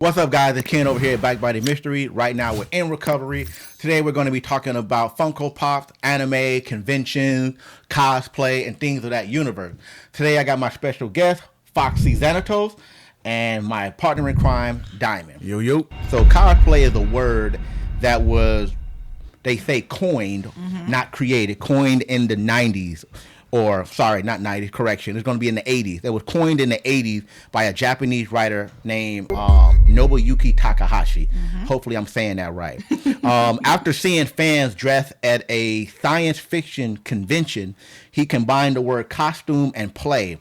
What's up, guys? It's Ken over here at Backbodymystery. Right now, we're in recovery. Today, we're going to be talking about Funko Pops, anime, conventions, cosplay, and things of that universe. Today, I got my special guest, Foxy Xanatos, and my partner in crime, Diamond. Yo, yo. So, cosplay is a word that was, they say, coined, not created, coined in the 90s. Or, sorry, not 90s, correction. It's going to be in the 80s. It was coined in the 80s by a Japanese writer named Nobuyuki Takahashi. Hopefully I'm saying that right. After seeing fans dress at a science fiction convention, he combined the word costume and play.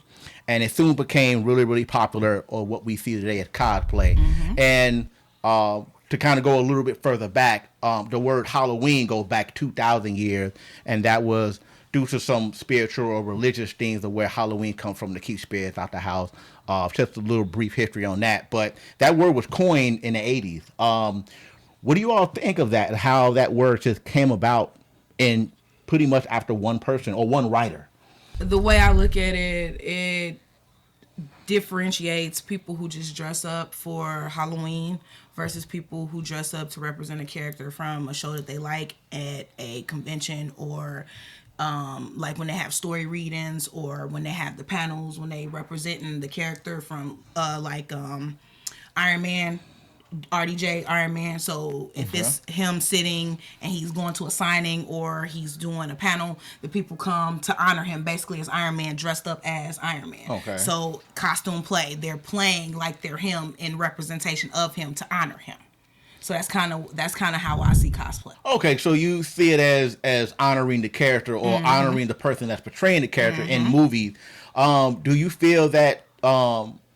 And it soon became really, really popular, or what we see today as cosplay. And to kind of go a little bit further back, the word Halloween goes back 2,000 years, and that was due to some spiritual or religious things of where Halloween comes from to keep spirits out the house. Just a little brief history on that. But that word was coined in the 80s. What do you all think of that, how that word just came about in pretty much after one person or one writer? The way I look at it, it differentiates people who just dress up for Halloween versus people who dress up to represent a character from a show that they like at a convention, or like when they have story readings, or when they have the panels, when they representing the character from Iron Man, RDJ Iron Man. So if it's him sitting and he's going to a signing or he's doing a panel, the people come to honor him basically as Iron Man, dressed up as Iron Man. Okay. So costume play, they're playing like they're him in representation of him to honor him. So that's kind of how I see cosplay. Okay, so you see it as honoring the character or honoring the person that's portraying the character in movies. Do you feel that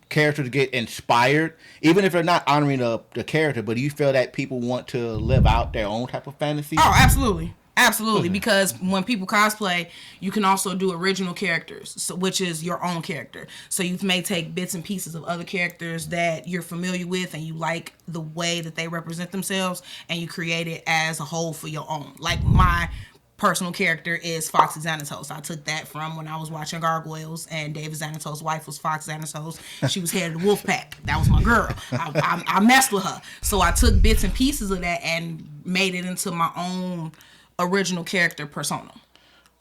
characters get inspired, even if they're not honoring the character, but do you feel that people want to live out their own type of fantasy? Oh, absolutely. Absolutely, because when people cosplay, you can also do original characters, so, which is your own character. So you may take bits and pieces of other characters that you're familiar with and you like the way that they represent themselves, and you create it as a whole for your own. Like my personal character is Foxy Xanatos. I took that from when I was watching Gargoyles, and David Xanatos' wife was Fox Xanatos. She was head of the wolf pack. That was my girl. I messed with her. So I took bits and pieces of that and made it into my own original character persona.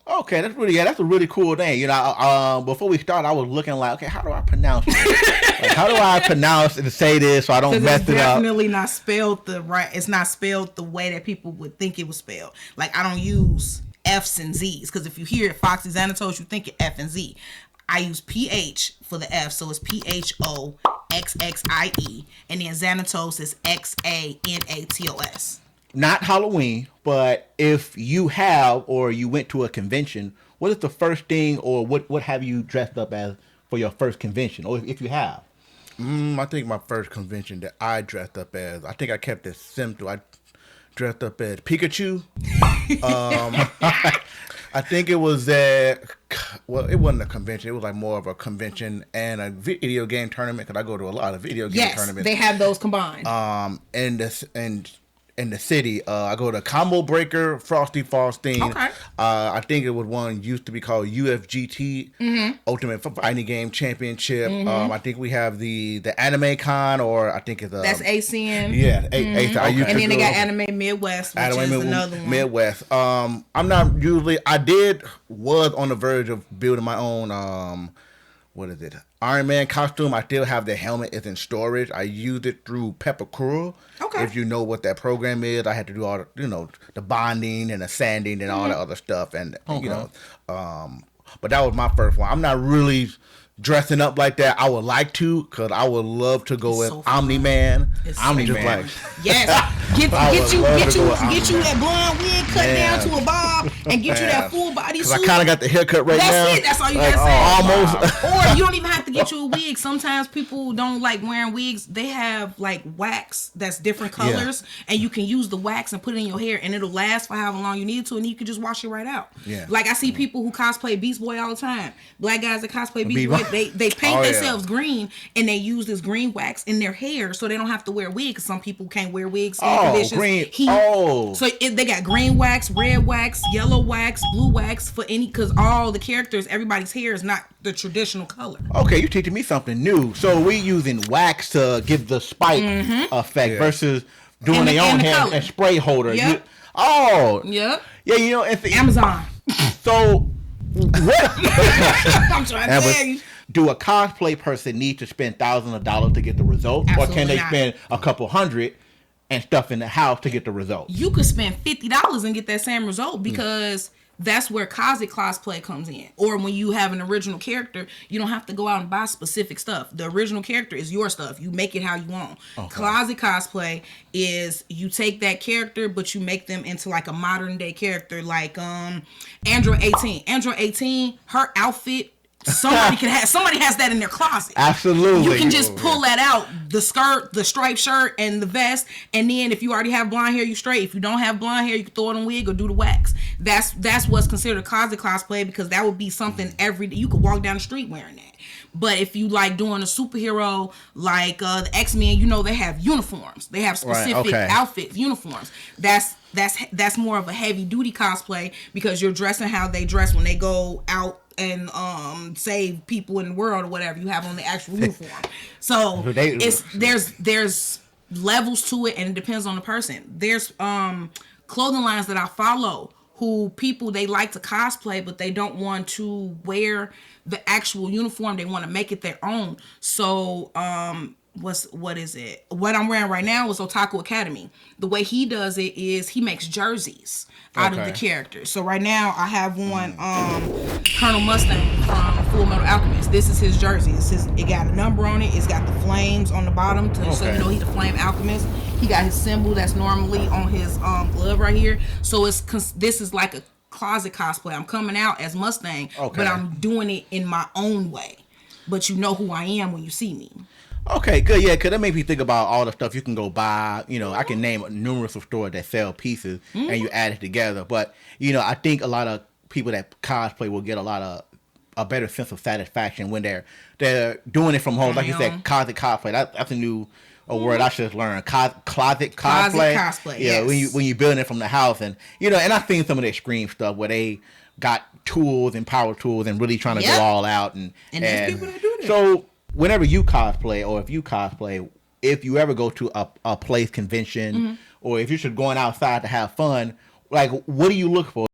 Okay, that's a really cool thing. You know, before we start, I was looking like, okay, how do I pronounce it? Like, how do I pronounce and say this so I don't mess it up? It's definitely not spelled it's not spelled the way that people would think it was spelled. Like, I don't use F's and Z's, because if you hear Foxy Xanatos, you think F and Z. I use PH for the F, so it's PHOXXIE, and then Xanatos is XANATOS. Not Halloween, but if you have or you went to a convention, what is the first thing, or what have you dressed up as for your first convention, or if you have? I think my first convention that I dressed up as, I think I kept it simple. I dressed up as Pikachu. I think it was it wasn't a convention. It was like more of a convention and a video game tournament, because I go to a lot of video game tournaments. Yes, they have those combined. In the city, I go to Combo Breaker, Frosty Faustine. Okay. I think it was one used to be called UFGT, Ultimate Fighting Game Championship. I think we have the Anime Con, or I think it's that's ACN. Yeah, ACN. And then they got Anime Midwest, which is another one. Midwest. I'm not usually. Was on the verge of building my own. What is it? Iron Man costume. I still have the helmet. It's in storage. I used it through Pepper Curl. Okay. If you know what that program is, I had to do all the bonding and the sanding and all the other stuff, and but that was my first one. I'm not really dressing up like that. I would like to, because I would love to go as Omni-Man. Omni-Man. Yes. Get you that blonde wig cut down to a bob, and get you that full body suit. Because I kind of got the haircut right now. That's it. That's all you gotta say. Almost. Or you don't even have to get you a wig. Sometimes people don't like wearing wigs. They have like wax that's different colors, and you can use the wax and put it in your hair, and it'll last for however long you need to, and you can just wash it right out. Yeah. Like I see people who cosplay Beast Boy all the time. Black guys that cosplay Beast Boy, they paint themselves green, and they use this green wax in their hair so they don't have to wear wigs, because some people can't wear wigs. Green. So they got green wax, red wax, yellow wax, blue wax for any, because all the characters, everybody's hair is not the traditional color. Okay, you teaching me something new. So we using wax to give the spike effect versus doing their own hand and spray holder. Yep. Yeah, you know, it's Amazon. So what? I'm trying to tell you. Do a cosplay person need to spend thousands of dollars to get the result, Absolutely or can they not. spend a couple hundred and stuff in the house to get the result? You could spend $50 and get that same result because that's where cosplay comes in. Or when you have an original character, you don't have to go out and buy specific stuff. The original character is your stuff. You make it how you want. Cosplay is you take that character, but you make them into like a modern day character, like Android 18. Android 18, her outfit. Somebody has that in their closet. Absolutely. You can just pull that out, the skirt, the striped shirt, and the vest, and then if you already have blonde hair, you straight. If you don't have blonde hair, you can throw it on wig or do the wax. That's what's considered cosplay because that would be something every day. You could walk down the street wearing that. But if you like doing a superhero like the X-Men, you know they have uniforms. They have specific outfits, uniforms. That's more of a heavy duty cosplay because you're dressing how they dress when they go out and save people in the world or whatever. You have on the actual uniform. So there's levels to it and it depends on the person. There's clothing lines that I follow who people they like to cosplay but they don't want to wear the actual uniform. They want to make it their own. So what is it? What I'm wearing right now is Otaku Academy. The way he does it is he makes jerseys out of the characters. So right now I have one Colonel Mustang from Full Metal Alchemist. This is his jersey. It got a number on it. It's got the flames on the bottom so you know he's a flame alchemist. He got his symbol that's normally on his glove right here. So this is like a closet cosplay. I'm coming out as Mustang, but I'm doing it in my own way. But you know who I am when you see me. Okay, good. Yeah, because that makes me think about all the stuff you can go buy. You know, I can name numerous of stores that sell pieces and you add it together. But, you know, I think a lot of people that cosplay will get a better sense of satisfaction when they're doing it from home. Like you said, closet cosplay. That's a new word I should learn. Closet cosplay. Closet cosplay, yeah, yes. when you building it from the house. And, you know, and I've seen some of the extreme stuff where they got tools and power tools and really trying to go all out. And there's people that do that. So whenever you cosplay or if you cosplay, if you ever go to a place convention or if you're just going outside to have fun, like what do you look for?